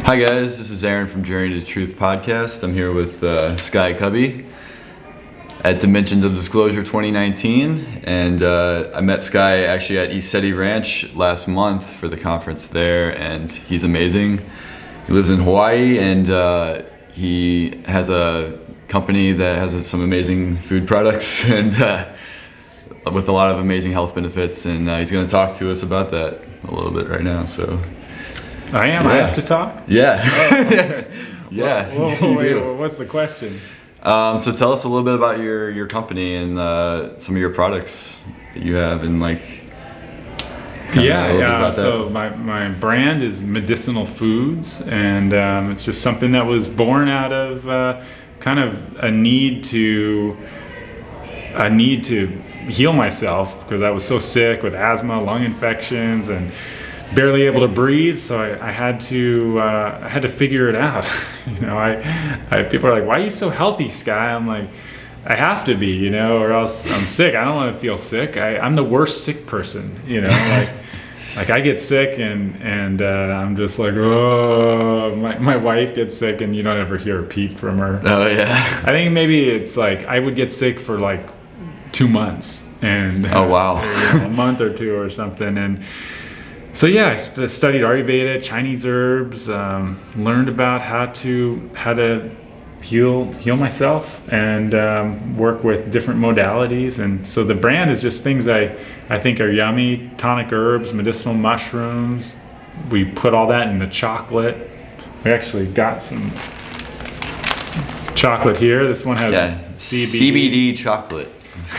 Hi guys, this is Aaron from Journey to Truth podcast. I'm here with Sky Kubby at Dimensions of Disclosure 2019, and I met Sky actually at East City Ranch last month for the conference there, and he's amazing. He lives in Hawaii, and he has a company that has some amazing food products and with a lot of amazing health benefits, and he's going to talk to us about that a little bit right now. So. I am. Yeah. I have to talk. Yeah. Oh. Yeah. Whoa, what's the question? So tell us a little bit about your company and some of your products that you have, and So my brand is Medicinal Foods, and it's just something that was born out of kind of a need to heal myself, because I was so sick with asthma, lung infections, and barely able to breathe. So I had to figure it out. People are like, "Why are you so healthy, Sky?" I'm like, I have to be, or else I'm sick. I don't want to feel sick. I'm the worst sick person, like I get sick and I'm just like, oh, my wife gets sick and you don't ever hear a peep from her. Oh yeah. I think maybe it's like I would get sick for like 2 months and oh wow, a month or two or something. And so yeah, I studied Ayurveda, Chinese herbs, learned about how to heal myself, and work with different modalities. And so the brand is just things I think are yummy: tonic herbs, medicinal mushrooms. We put all that in the chocolate. We actually got some chocolate here. This one has CBD chocolate.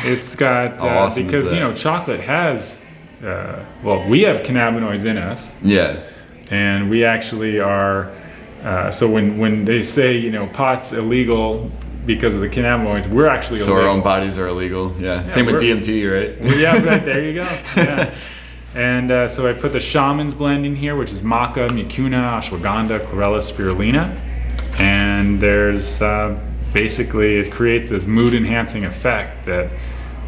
It's got awesome because chocolate has. We have cannabinoids in us. Yeah. And we actually are, so when they say, pot's illegal because of the cannabinoids, we're actually illegal. So our own bodies are illegal. Yeah. Same with DMT, right? Well, yeah, right, there you go. Yeah. And so I put the shaman's blend in here, which is maca, mucuna, ashwagandha, chlorella, spirulina. And there's basically, it creates this mood enhancing effect that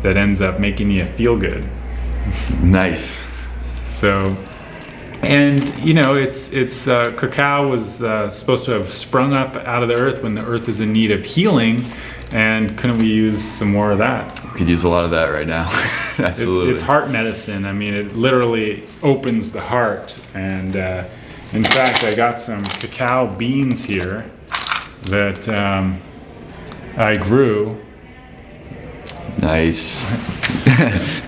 ends up making you feel good. Nice. So, and it's cacao was supposed to have sprung up out of the earth when the earth is in need of healing, and couldn't we use some more of that? Could use a lot of that right now. Absolutely. It's heart medicine. I mean, it literally opens the heart. And in fact, I got some cacao beans here that I grew. Nice.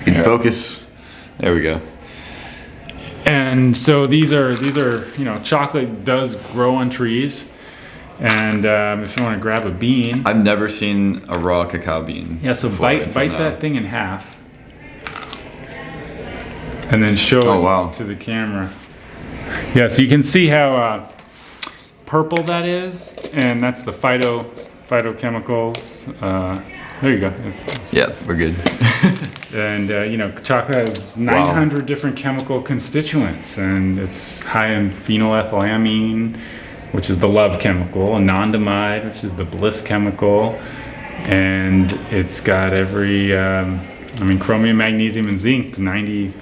Can you focus? There we go. And so these are chocolate does grow on trees, and if you want to grab a bean, I've never seen a raw cacao bean. Yeah, so bite that thing in half, and then show it to the camera. Yeah, so you can see how purple that is, and that's the phytochemicals. There you go. Yeah, we're good. And chocolate has 900 different chemical constituents, and it's high in phenylethylamine, which is the love chemical, anandamide, which is the bliss chemical, and it's got every, chromium, magnesium, and zinc. 90.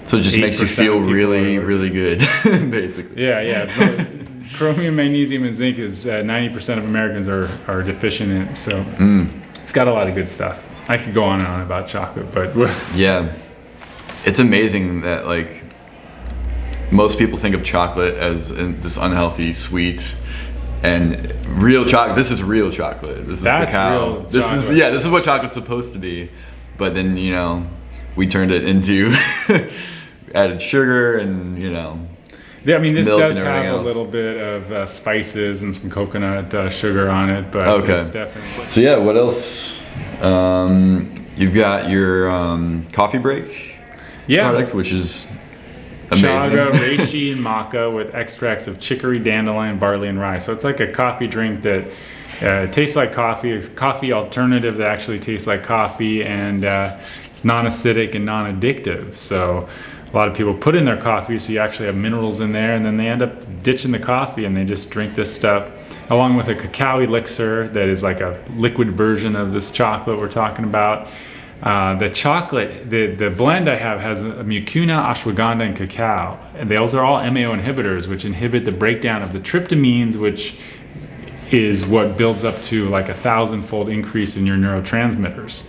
So it just makes you feel really, really good, basically. Yeah. Chromium, magnesium, and zinc is 90% of Americans are deficient in it. So. It's got a lot of good stuff. I could go on and on about chocolate, but yeah, it's amazing that most people think of chocolate as this unhealthy sweet, and real chocolate. This is real chocolate. This is cacao. This is what chocolate's supposed to be, but then we turned it into added sugar and Yeah, I mean, this does have else. A little bit of spices and some coconut sugar on it, but it's definitely. So yeah, what else? You've got your coffee break product, which is amazing. Chaga, reishi, and maca with extracts of chicory, dandelion, barley, and rye. So it's like a coffee drink that tastes like coffee. It's a coffee alternative that actually tastes like coffee, and it's non-acidic and non-addictive. So a lot of people put in their coffee, so you actually have minerals in there, and then they end up ditching the coffee and they just drink this stuff along with a cacao elixir that is like a liquid version of this chocolate we're talking about. The chocolate, the blend I have has a mucuna, ashwagandha, and cacao. And those are all MAO inhibitors, which inhibit the breakdown of the tryptamines, which is what builds up to like 1,000-fold increase in your neurotransmitters.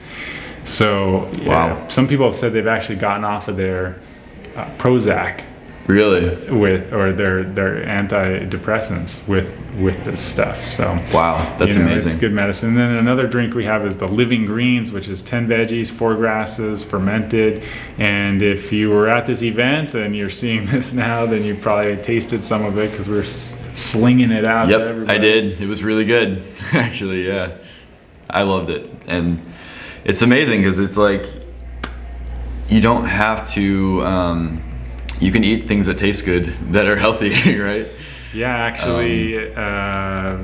So Wow. some people have said they've actually gotten off of their Prozac Really? or their antidepressants with this stuff. So Wow, that's amazing. It's good medicine. And then another drink we have is the Living Greens, which is 10 veggies, 4 grasses, fermented. And if you were at this event and you're seeing this now, then you probably tasted some of it because we're slinging it out. Yep, to everybody. I did. It was really good, actually. Yeah, I loved it, and it's amazing because it's like you don't have to. You can eat things that taste good that are healthy, right? Yeah, actually, at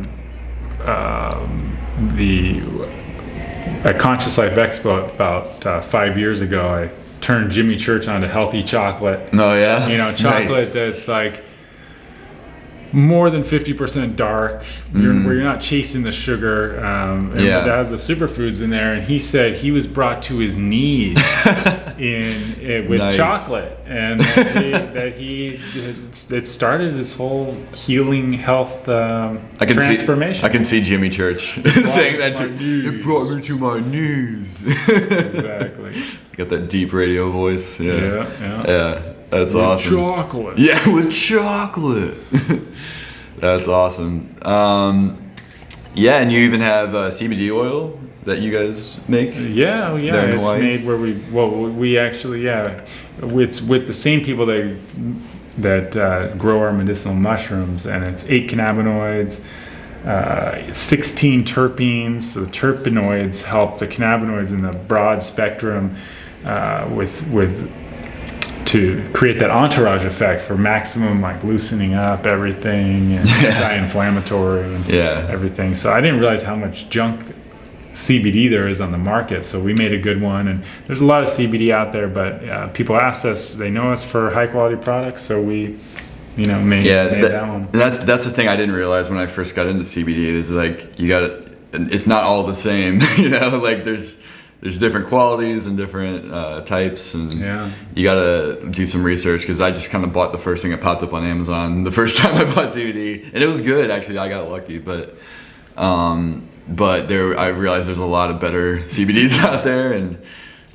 Conscious Life Expo about 5 years ago, I turned Jimmy Church onto healthy chocolate. Oh yeah, Chocolate Nice. that's like more than 50% dark, where you're not chasing the sugar, and Yeah. that has the superfoods in there. And he said he was brought to his knees with Nice. chocolate, and it started his whole healing health transformation. I can see Jimmy Church saying that to my too. knees. It brought me to my knees. Exactly. Got that deep radio voice. Yeah. Yeah, that's With awesome. chocolate. Yeah, with chocolate. That's awesome. Yeah, and you even have CBD oil that you guys make. Yeah, there in it's Hawaii? made where we actually, it's with the same people that grow our medicinal mushrooms, and it's 8 cannabinoids, 16 terpenes. So the terpenoids help the cannabinoids in the broad spectrum to create that entourage effect for maximum like loosening up everything and anti-inflammatory and everything. So I didn't realize how much junk CBD there is on the market, so we made a good one. And there's a lot of CBD out there, but people asked us, they know us for high quality products, so we made that one. That's the thing I didn't realize when I first got into CBD is like it's not all the same. Like there's different qualities and different types, and you gotta do some research, because I just kind of bought the first thing that popped up on Amazon the first time I bought CBD, and it was good actually. I got lucky, but I realized there's a lot of better CBDs out there, and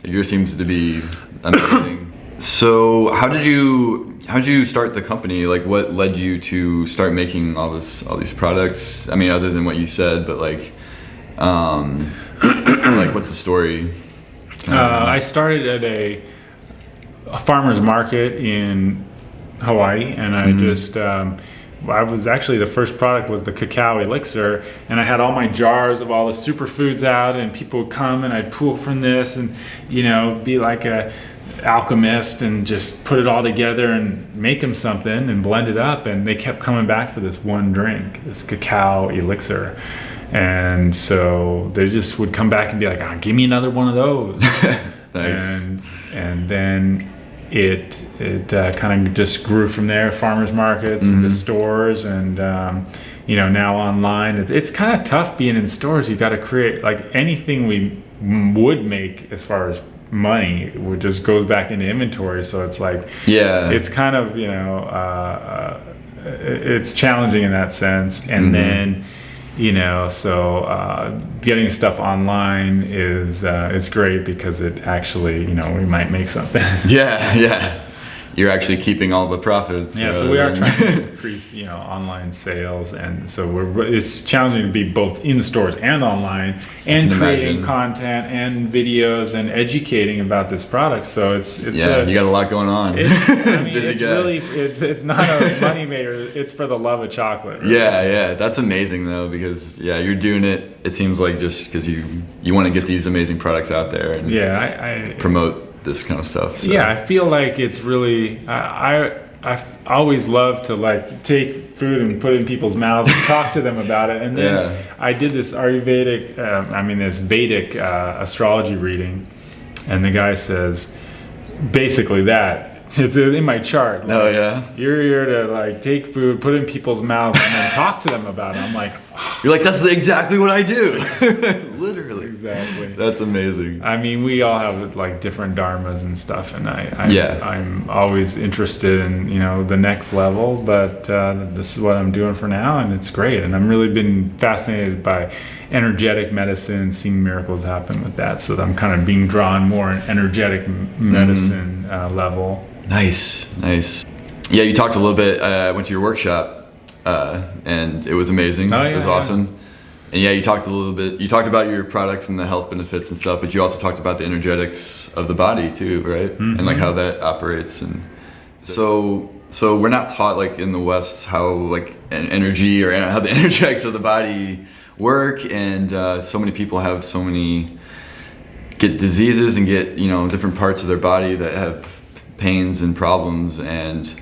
yours seems to be amazing. So how did you start the company? Like, what led you to start making all these products? I mean, other than what you said, but like like, what's the story? I started at a farmer's market in Hawaii, and I just I was actually, the first product was the cacao elixir, and I had all my jars of all the superfoods out, and people would come and I'd pull from this and be like a alchemist and just put it all together and make them something and blend it up, and they kept coming back for this one drink, this cacao elixir. And so they just would come back and be like, give me another one of those. Nice. And then it kind of just grew from there, farmers markets and the stores, and now online. It's kind of tough being in stores. You've got to create, like, anything we would make as far as money would just goes back into inventory. So it's like, it's kind of, it's challenging in that sense. And then so getting stuff online is great, because it actually, we might make something. Yeah. You're actually keeping all the profits. Yeah, so we are trying to increase, online sales, and so it's challenging to be both in stores and online, and creating content and videos and educating about this product. So it's you got a lot going on. It's not a money maker. It's for the love of chocolate. Right? Yeah, that's amazing though, because you're doing it. It seems like just because you want to get these amazing products out there and I promote this kind of stuff. So. Yeah, I feel like it's really, I always love to like take food and put it in people's mouths and talk to them about it. And then I did this Ayurvedic, this Vedic astrology reading, and the guy says basically that. It's in my chart. Like, you're here to like take food, put it in people's mouths, and then talk to them about it. I'm like, you're like, that's exactly what I do. Literally. Exactly. That's amazing. I mean, we all have like different dharmas and stuff, and Yeah. I'm always interested in, you know, the next level, but this is what I'm doing for now, and it's great. And I'm really been fascinated by energetic medicine, seeing miracles happen with that. So I'm kind of being drawn more in energetic medicine level. Nice. Yeah, you talked a little bit. I went to your workshop, and it was amazing. Oh, yeah, it was awesome. And yeah, you talked a little bit. You talked about your products and the health benefits and stuff, but you also talked about the energetics of the body too, right? And like how that operates. And so we're not taught like in the West how like energy or how the energetics of the body work. And so many people have get diseases and get, you know, different parts of their body that have pains and problems, and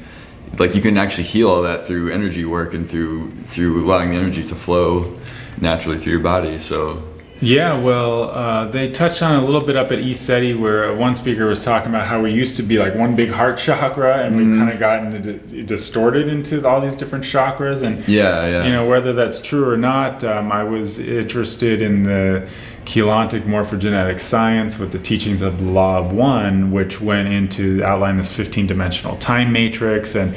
like you can actually heal all that through energy work and through allowing the energy to flow naturally through your body. So yeah, well, they touched on it a little bit up at ECETI, where one speaker was talking about how we used to be like one big heart chakra, and we've kind of gotten distorted into all these different chakras. And you know, whether that's true or not, I was interested in the cheilontic morphogenetic science with the teachings of the law of one, which went into outline this 15-dimensional time matrix, and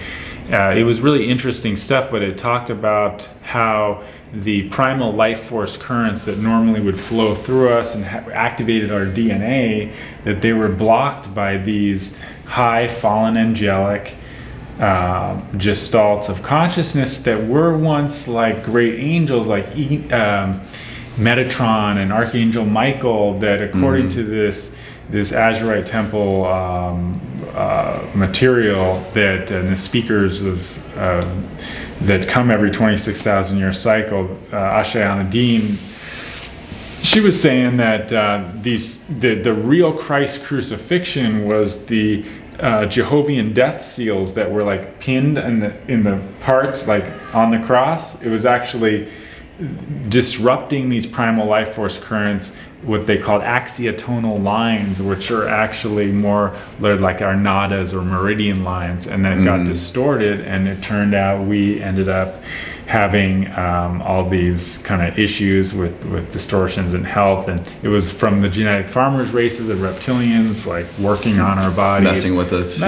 it was really interesting stuff. But it talked about how the primal life force currents that normally would flow through us and activated our DNA, that they were blocked by these high fallen angelic gestalts of consciousness that were once like great angels, like Metatron and Archangel Michael, that according to this Azurite temple material that and the speakers of that come every 26,000 year cycle, Ashe Anadine, she was saying that the real Christ crucifixion was the Jehovian death seals that were like pinned in the parts like on the cross. It was actually disrupting these primal life force currents, what they called axiotonal lines, which are actually more like our nadas or meridian lines, and that got distorted, and it turned out we ended up having all these kind of issues with distortions in health. And it was from the genetic farmers races and reptilians like working on our bodies, messing with us.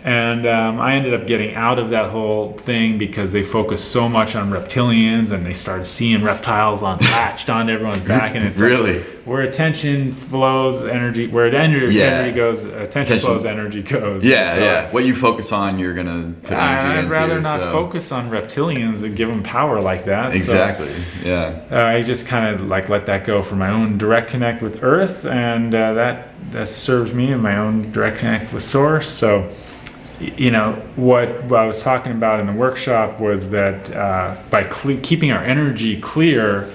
And I ended up getting out of that whole thing because they focused so much on reptilians, and they started seeing reptiles latched onto everyone's back. And it's really like, where attention flows, energy, energy goes, attention flows, energy goes. What you focus on, you're gonna put energy into. I'd rather not focus on reptilians and give them power like that. Exactly. I just kind of like let that go for my own direct connect with Earth, and that serves me in my own direct connect with Source. So, you know, what I was talking about in the workshop was that by keeping our energy clear,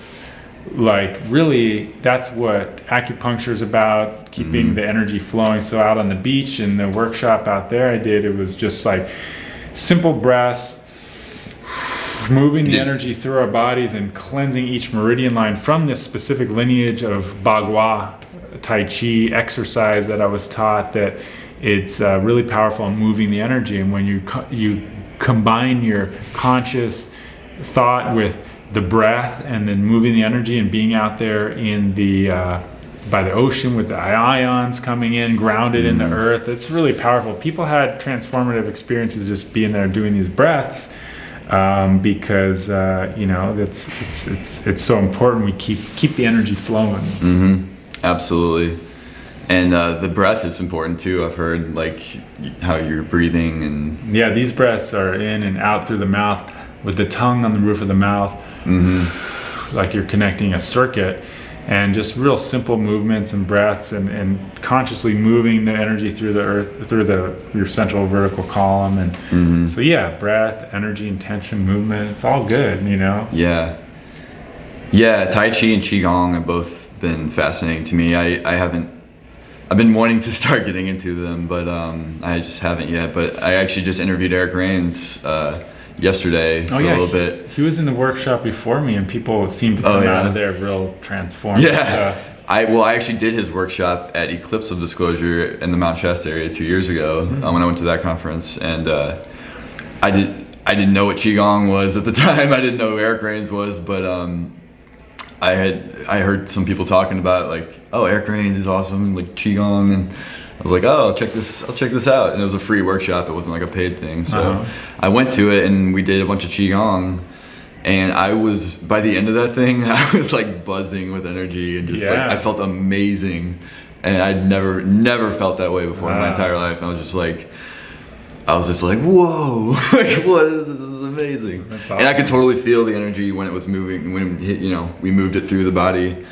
like really that's what acupuncture is about, keeping the energy flowing. So out on the beach in the workshop out there it was just like simple breaths, moving the energy through our bodies and cleansing each meridian line from this specific lineage of Bagua Tai Chi exercise that I was taught, that it's really powerful in moving the energy. And when you combine your conscious thought with the breath and then moving the energy and being out there in the by the ocean with the ions coming in, grounded in the earth, it's really powerful. People had transformative experiences just being there doing these breaths, because you know, it's so important we keep the energy flowing. Absolutely. And the breath is important too. I've heard like how you're breathing and these breaths are in and out through the mouth with the tongue on the roof of the mouth, like you're connecting a circuit, and just real simple movements and breaths and consciously moving the energy through the earth, through your central vertical column. And so breath, energy, intention, movement, it's all good, you know? Tai Chi and Qigong have both been fascinating to me. I've been wanting to start getting into them, but I just haven't yet. But I actually just interviewed Eric Rains yesterday for a little bit. He was in the workshop before me, and people seemed to come out of there real transformed. I actually did his workshop at Eclipse of Disclosure in the Mount Shasta area 2 years ago when I went to that conference, and I didn't know what Qigong was at the time. I didn't know who Eric Rains was, but I heard some people talking about like, oh, Eric Rains is awesome, like Qigong, and I was like, oh, I'll check this out. And it was a free workshop. It wasn't like a paid thing. So I went to it and we did a bunch of Qigong. And I was, by the end of that thing, I was like buzzing with energy and just like, I felt amazing. And I'd never felt that way before in my entire life. I was just like, whoa, like what is this? This is amazing. That's awesome. And I could totally feel the energy when it was moving, when it hit, we moved it through the body.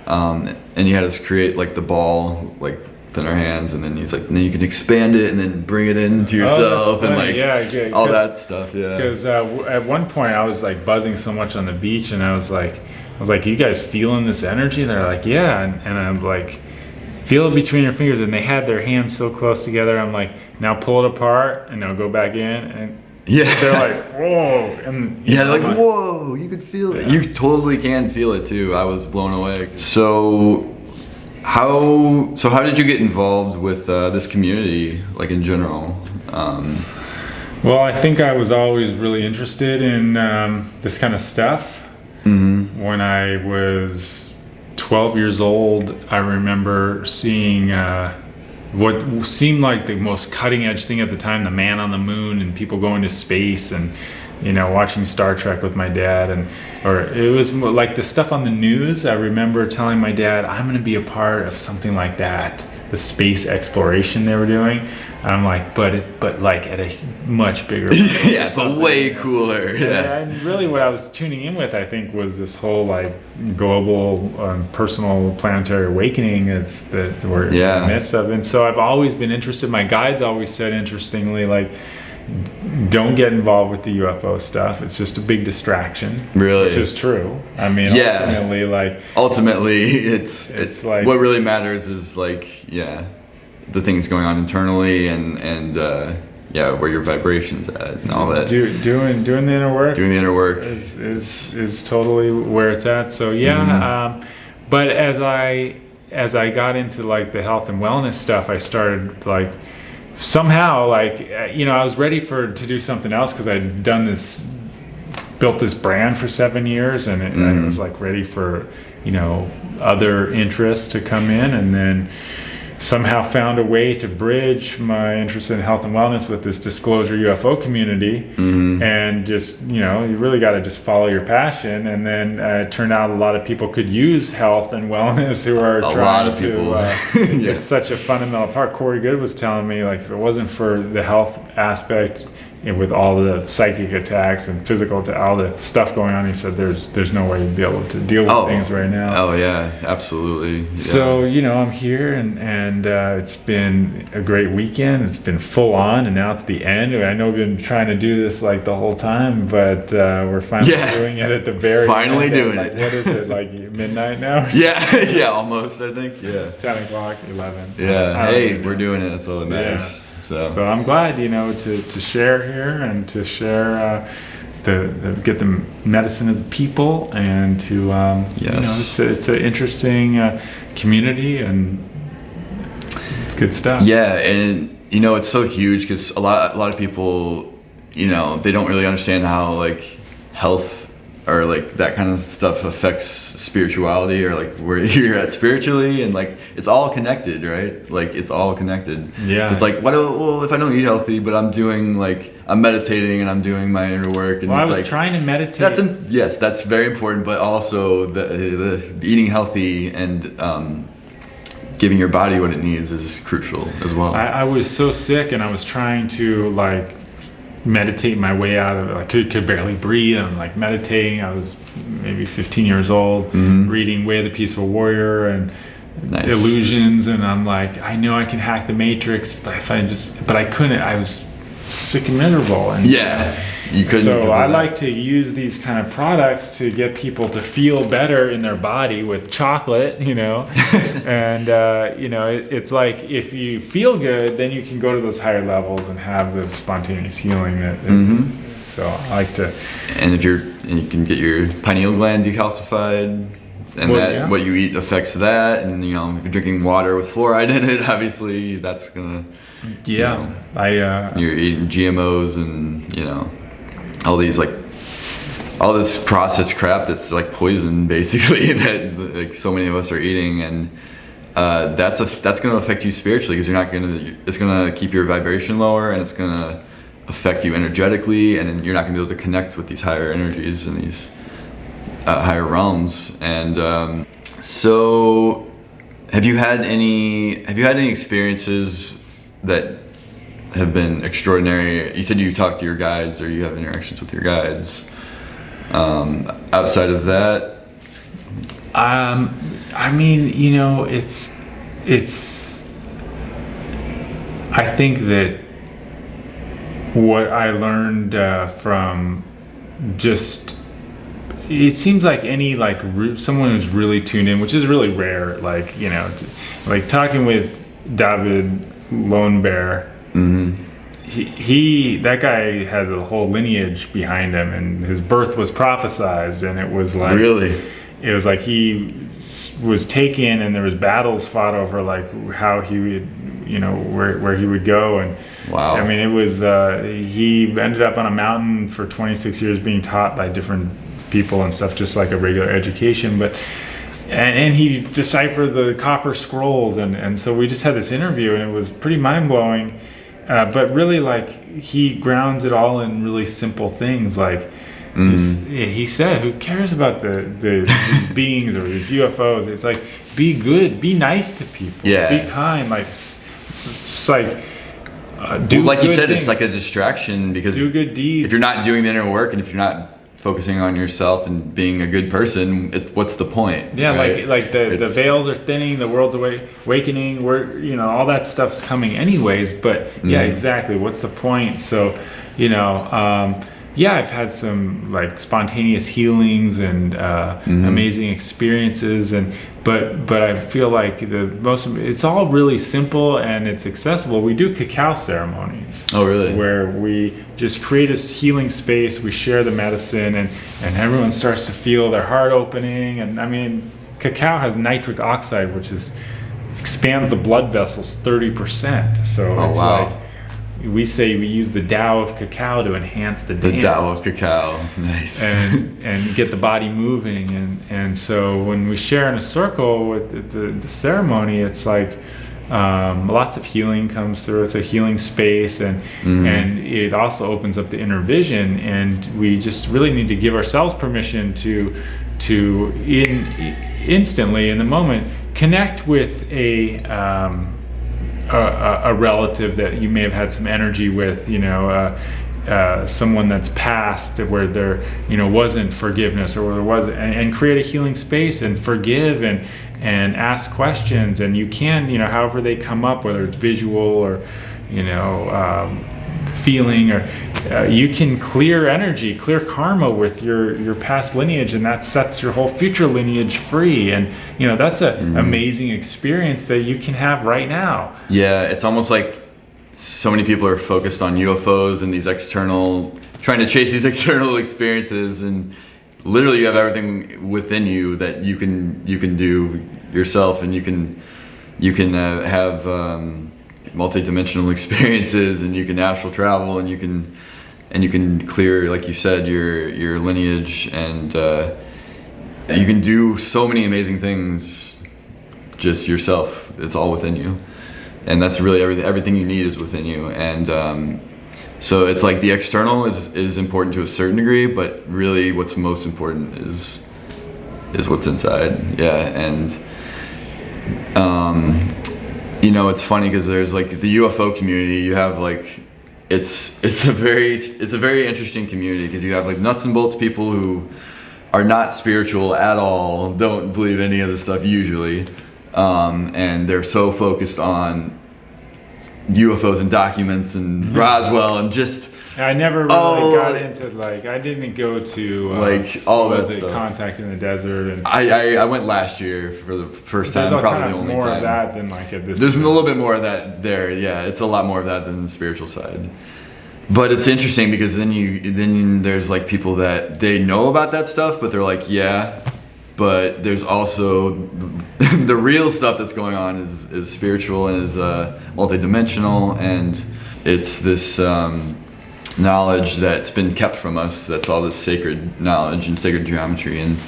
And he had us create like the ball, like in our hands, and then he's like, and then you can expand it and then bring it into yourself and like all that stuff. Because at one point I was like buzzing so much on the beach, and I was like, you guys feeling this energy? And they're like, yeah. And I'm like, feel it between your fingers. And they had their hands so close together. I'm like, now pull it apart and now go back in. And they're like, whoa. And like, whoa, you could feel it. You totally can feel it too. I was blown away. So how did you get involved with this community, like in general? Well, I think I was always really interested in this kind of stuff. When I was 12 years old, I remember seeing what seemed like the most cutting edge thing at the time, the man on the moon and people going to space, and watching Star Trek with my dad, or it was like the stuff on the news. I remember telling my dad, I'm going to be a part of something like that, the space exploration they were doing. I'm like, but like at a much bigger but way cooler. And really what I was tuning in with, I think, was this whole like global personal planetary awakening that we're in the midst of. And so I've always been interested. My guides always said, interestingly, like, don't get involved with the UFO stuff. It's just a big distraction. Really? Which is true. I mean, ultimately, it's like, what really matters is like, the things going on internally and where your vibration's at and all that. Doing the inner work. Doing the inner work is totally where it's at. So but as I got into like the health and wellness stuff, I started like, somehow, like, I was ready to do something else because I'd built this brand for 7 years, and I was like ready for, other interests to come in, and then somehow found a way to bridge my interest in health and wellness with this disclosure UFO community. And just, you really got to just follow your passion. And then it turned out a lot of people could use health and wellness who are trying to, it's such a fundamental part. Corey Good was telling me, like, if it wasn't for the health aspect, with all the psychic attacks and physical, all the stuff going on, he said there's no way you'd be able to deal with things right now. Oh yeah, absolutely. Yeah. So I'm here, and it's been a great weekend. It's been full on, and now it's the end. I know we've been trying to do this like the whole time, but we're finally doing it at the very finally end. Doing like, it. What is it, like midnight now? Almost, I think. 10 o'clock, 11. Hey, we're doing it. That's all that matters. So I'm glad, to share here and to share get the medicine of the people, and to it's an interesting community, and it's good stuff. Yeah, and it's so huge because a lot of people, they don't really understand how like health or like that kind of stuff affects spirituality, or like where you're at spiritually, and like it's all connected, right? Like it's all connected. So it's like, if I don't eat healthy, but I'm meditating and I'm doing my inner work, and I was trying to meditate. That's very important, but also the eating healthy and giving your body what it needs is crucial as well. I was so sick, and I was trying to like meditate my way out of it. I could barely breathe. I'm like meditating. I was maybe 15 years old, reading Way of the Peaceful Warrior and Illusions, and I'm like, I know I can hack the Matrix, but I couldn't. I was sick and miserable, and you couldn't. So I like to use these kind of products to get people to feel better in their body with chocolate, and it's like, if you feel good, then you can go to those higher levels and have the spontaneous healing so I like to. And you can get your pineal gland decalcified, and what you eat affects that, and if you're drinking water with fluoride in it, obviously that's gonna you're eating GMOs and all these like all this processed crap that's like poison basically that like so many of us are eating, and that's going to affect you spiritually, because it's going to keep your vibration lower, and it's going to affect you energetically, and then you're not going to be able to connect with these higher energies and these higher realms. And so have you had any experiences that have been extraordinary? You said you talk to your guides, or you have interactions with your guides. Outside of that, I mean, it's. I think that what I learned from just, it seems like any someone who's really tuned in, which is really rare. Like like talking with David Lone Bear. Mm-hmm. He that guy has a whole lineage behind him, and his birth was prophesized, and it was like really, it was like he was taken, and there was battles fought over like how he would, where he would go. And wow, I mean, it was he ended up on a mountain for 26 years being taught by different people and stuff, just like a regular education, but and he deciphered the copper scrolls, and so we just had this interview, and it was pretty mind-blowing. But really, like, he grounds it all in really simple things. Like, he said, who cares about the these beings or these UFOs? It's like, be good, be nice to people, be kind. Like, it's just like, do like good you said, things. it's like a distraction, because do good deeds. If you're not doing the inner work, and if you're not focusing on yourself and being a good person, what's the point? Yeah, right? like the veils are thinning, the world's awakening, we're all that stuff's coming anyways, but yeah, exactly, what's the point? So I've had some like spontaneous healings and amazing experiences, but I feel like it's all really simple and it's accessible. We do cacao ceremonies. Oh, really? Where we just create a healing space, we share the medicine, and everyone starts to feel their heart opening. And I mean, cacao has nitric oxide, which expands the blood vessels 30%. So it's like, we say we use the Tao of cacao to enhance the dance. The Tao of cacao, nice. and get the body moving, and so when we share in a circle with the ceremony, it's like lots of healing comes through. It's a healing space, and it also opens up the inner vision, and we just really need to give ourselves permission to instantly in the moment connect with a relative that you may have had some energy with, someone that's passed, where there wasn't forgiveness, or where there was, and create a healing space and forgive and ask questions, and you can however they come up, whether it's visual or feeling, or you can clear energy, clear karma with your past lineage, and that sets your whole future lineage free. And that's an amazing experience that you can have right now. Yeah, it's almost like so many people are focused on UFOs and trying to chase these external experiences, and literally you have everything within you that you can do yourself, and you can have multi-dimensional experiences, and you can astral travel, and you can clear, like you said, your lineage, and you can do so many amazing things just yourself. It's all within you, and that's really everything you need is within you. And so it's like the external is important to a certain degree, but really what's most important is what's inside. And it's funny because there's like the UFO community. You have like it's a very interesting community, because you have like nuts and bolts people who are not spiritual at all, don't believe any of this stuff usually, and they're so focused on UFOs and documents and Roswell and just. I never really got into I didn't go to all that stuff. Contact in the Desert, and I went last year for the first time, probably the only more time. Of that than at this. There's a little bit more of that there. Yeah, it's a lot more of that than the spiritual side. But it's interesting because then there's like people that they know about that stuff, but they're like, yeah, but there's also the real stuff that's going on is spiritual and is multidimensional, and it's this. knowledge that's been kept from us. That's all this sacred knowledge and sacred geometry and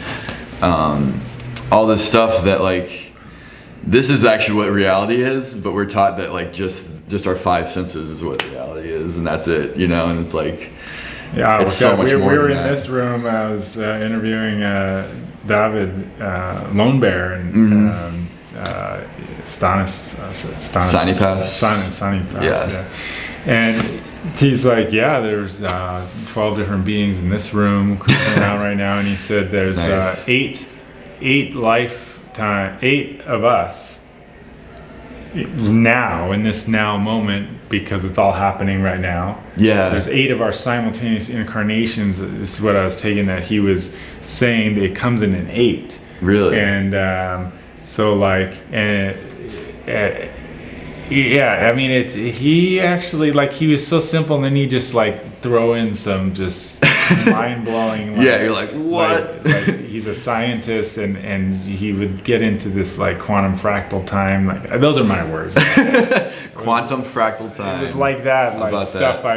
all this stuff that like this is actually what reality is, but we're taught that like just our five senses is what reality is, and that's it, you know. And it's like it's so much more. We were than in that. this room. I was interviewing David Lone Bear and Sani Pass. Yes. Yeah. And he's like, yeah, there's 12 different beings in this room cruising around right now, and he said there's Nice. eight of us now in this now moment, because it's all happening right now. Yeah. There's 8 of our simultaneous incarnations. This is what I was taking, that he was saying that it comes in an 8. Really? And so like, yeah, I mean, he actually, like, he was so simple, and then he just like throw in some just mind-blowing, yeah, you're like, what? like he's a scientist, and he would get into this like quantum fractal time, like those are my words. Quantum fractal time. It was like that, like about stuff that?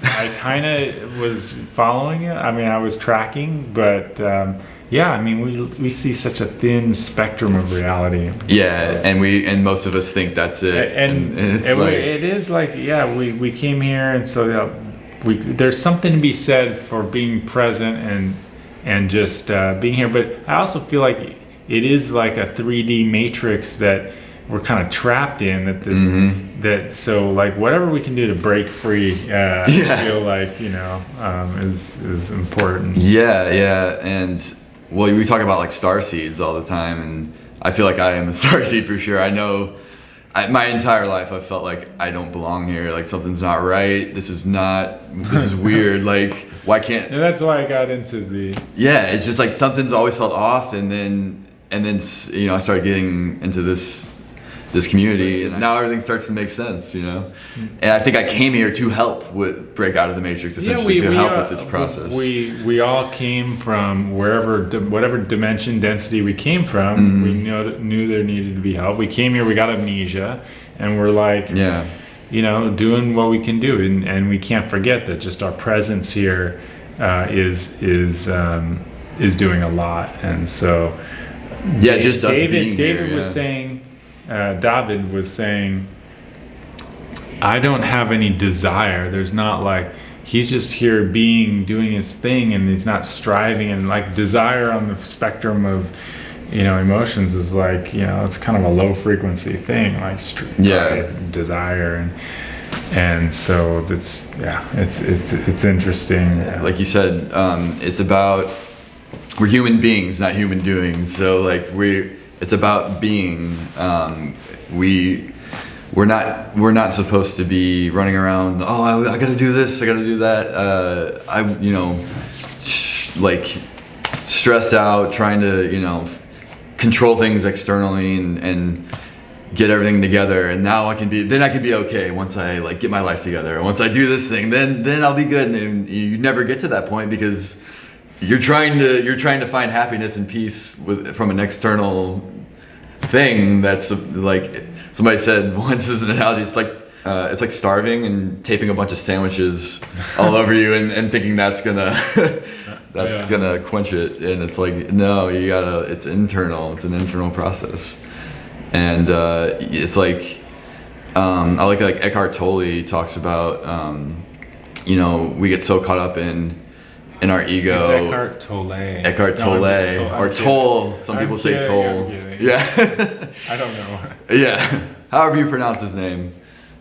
I kind of was following it. I mean, I was tracking, but yeah, I mean, we see such a thin spectrum of reality. Yeah, and most of us think that's it. And it's it is like, yeah, we came here, and so there's something to be said for being present and just being here. But I also feel like it is like a 3D matrix that we're kind of trapped in. That so like whatever we can do to break free, I feel like, you know, is important. Yeah, and well, we talk about like star seeds all the time, and I feel like I am a star seed for sure. I know. My entire life, I've felt like I don't belong here. Like something's not right. This is weird. Like, why can't? And that's why I got into the. Yeah, it's just like something's always felt off, and then you know, I started getting into this community, and now everything starts to make sense, you know. And I think I came here to help break out of the matrix, essentially, to help with this process. We all came from whatever dimension density we came from. We knew there needed to be help. We came here, we got amnesia, and we're like, you know, doing what we can do, and we can't forget that just our presence here is doing a lot. And so just us being David here, was saying. David was saying, I don't have any desire. There's not like, he's just here doing his thing, and he's not striving. And like desire on the spectrum of, you know, emotions is like, you know, it's kind of a low frequency thing, like desire, and so it's interesting. Like you said, it's about, we're human beings, not human doings. So like it's about being. We're not supposed to be running around. Oh, I got to do this. I got to do that. Like stressed out, trying to, you know, control things externally and get everything together. And now I can be okay once I like get my life together. Once I do this thing, then I'll be good. And you never get to that point because you're trying to find happiness and peace from an external thing. That's like somebody said once as an analogy, it's like starving and taping a bunch of sandwiches all over you and thinking that's gonna gonna quench it. And it's like, no, it's internal. It's an internal process. And it's like I like Eckhart Tolle talks about you know, we get so caught up in our ego. It's Eckhart Tolle. Eckhart Tolle, or Toll. Some people say Toll. Yeah. I don't know. Yeah. However you pronounce his name.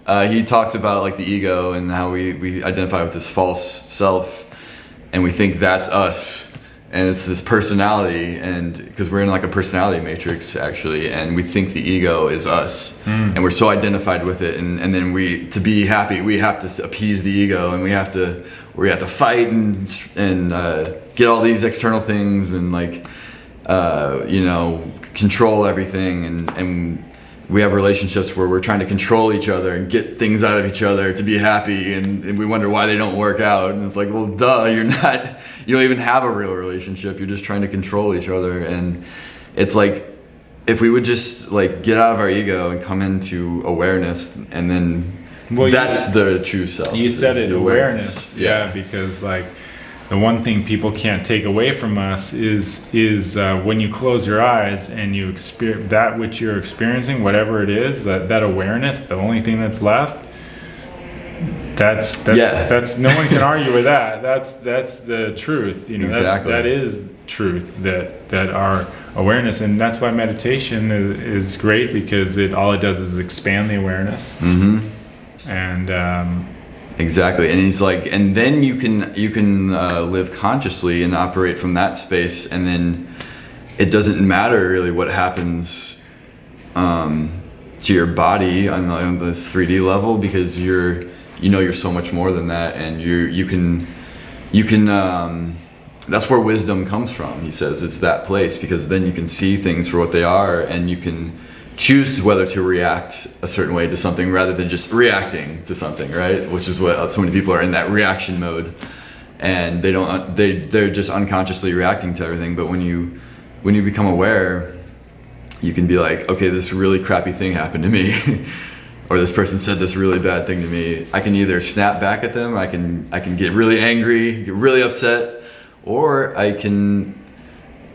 He talks about like the ego and how we identify with this false self, and we think that's us, and it's this personality, and because we're in like a personality matrix actually, and we think the ego is us, and we're so identified with it, and then to be happy we have to appease the ego, and we have to fight and get all these external things and like you know, control everything, and we have relationships where we're trying to control each other and get things out of each other to be happy, and we wonder why they don't work out. And it's like, well, duh, you don't even have a real relationship. You're just trying to control each other. And it's like, if we would just like get out of our ego and come into awareness, and then Well, that's the true self. You said is it, the awareness. Yeah, because like the one thing people can't take away from us is when you close your eyes and you experience that which you're experiencing, whatever it is, that awareness, the only thing that's left. That's no one can argue with that. That's the truth. You know, exactly. That is truth. That our awareness, and that's why meditation is great, because all it does is expand the awareness. Mm-hmm. And exactly. And he's like, and then you can live consciously and operate from that space, and then it doesn't matter really what happens to your body on this 3D level, because you're so much more than that, and you can that's where wisdom comes from. He says it's that place, because then you can see things for what they are, and you can choose whether to react a certain way to something rather than just reacting to something, right? Which is what so many people are in, that reaction mode, and they're just unconsciously reacting to everything. But when you become aware, you can be like, okay, this really crappy thing happened to me. Or this person said this really bad thing to me. I can either snap back at them, I can get really angry, get really upset, or I can,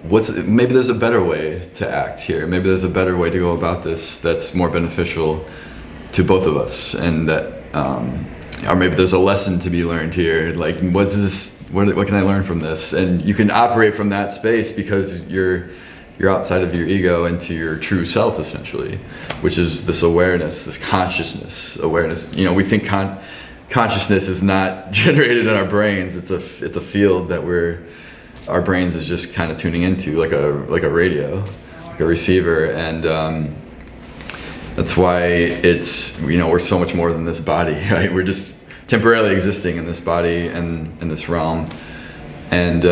maybe there's a better way to act here. Maybe there's a better way to go about this that's more beneficial to both of us, and that, or maybe there's a lesson to be learned here. Like, what's this? What can I learn from this? And you can operate from that space, because you're outside of your ego into your true self, essentially, which is this awareness, this consciousness awareness. You know, we think consciousness is not generated in our brains. It's a field that our brains is just kind of tuning into, like a radio, like a receiver, and that's why it's, we're so much more than this body, right? We're just temporarily existing in this body and in this realm. And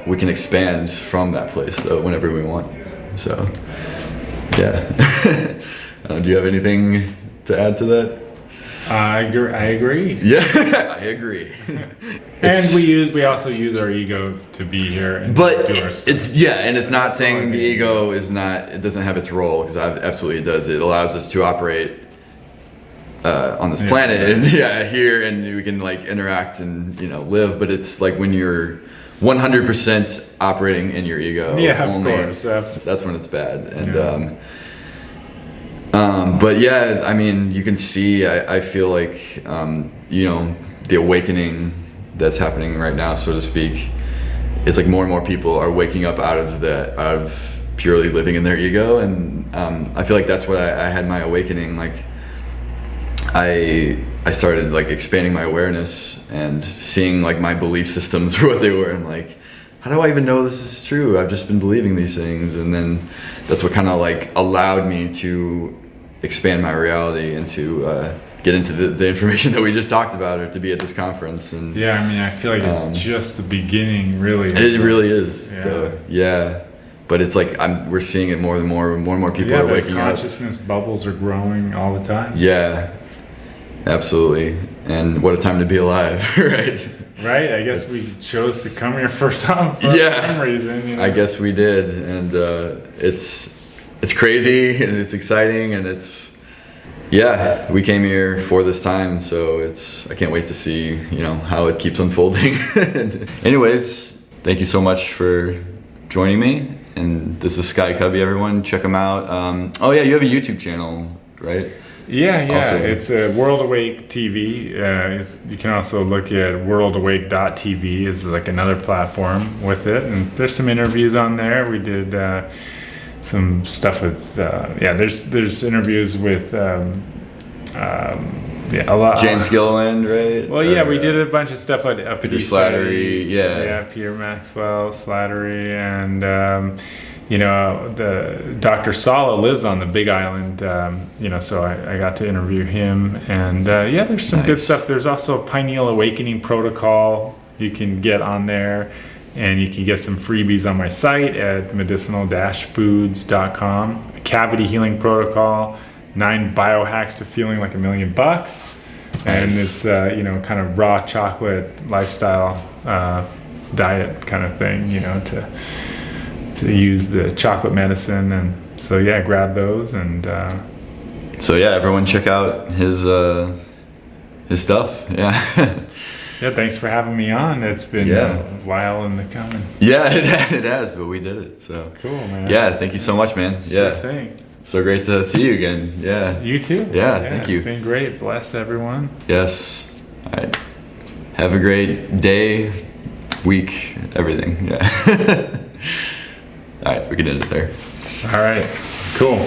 we can expand from that place, though, whenever we want. So, yeah. Do you have anything to add to that? I agree. Yeah, I agree. And we also use our ego to be here and do our stuff. And it's not saying the ego it doesn't have its role, because absolutely it does. It allows us to operate on this planet, and here, and we can like interact and live. But it's like when you're 100% operating in your ego, of course, that's when it's bad. And but yeah, I mean, you can see, I feel like the awakening that's happening right now, so to speak, is like more and more people are waking up out of purely living in their ego. And I feel like that's what I had my awakening. Like, I started like expanding my awareness and seeing like my belief systems for what they were, and like, how do I even know this is true? I've just been believing these things. And then that's what kind of like allowed me to expand my reality and to get into the information that we just talked about, or to be at this conference. And I mean, I feel like it's just the beginning, really. It really is. But it's like we're seeing it more and more people are waking up. Consciousness bubbles are growing all the time. Yeah, absolutely. And what a time to be alive, right? Right, I guess we chose to come here first time for some reason. I guess we did, and it's crazy, and it's exciting, and we came here for this time, so I can't wait to see how it keeps unfolding. Anyways, thank you so much for joining me, and this is Sky Kubby, everyone. Check him out. You have a YouTube channel, right? Yeah. Also, it's World Awake TV. You can also look at worldawake.tv is like another platform with it, and there's some interviews on there. We did some stuff with there's interviews with a lot. James Gilliland, right? Well, we did a bunch of stuff up at East Slattery, Peter Maxwell, Slattery, and the Dr. Sala lives on the Big Island, so I got to interview him, and there's some good stuff. There's also a Pineal Awakening protocol you can get on there, and you can get some freebies on my site at medicinal-foods.com. A cavity healing protocol, 9 biohacks to feeling like $1 million, and this kind of raw chocolate lifestyle diet kind of thing, to use the chocolate medicine. And so grab those. And everyone check out his his stuff. Yeah. Yeah, thanks for having me on. It's been a while in the coming. Yeah, it has, but we did it. So cool, man. Yeah, thank you so much, man. Sure Yeah. thing. So great to see you again. Yeah. You too. Yeah, thank you. It's been great. Bless everyone. Yes. All right. Have a great day, week, everything. Yeah. All right, we can end it there. All right. Cool.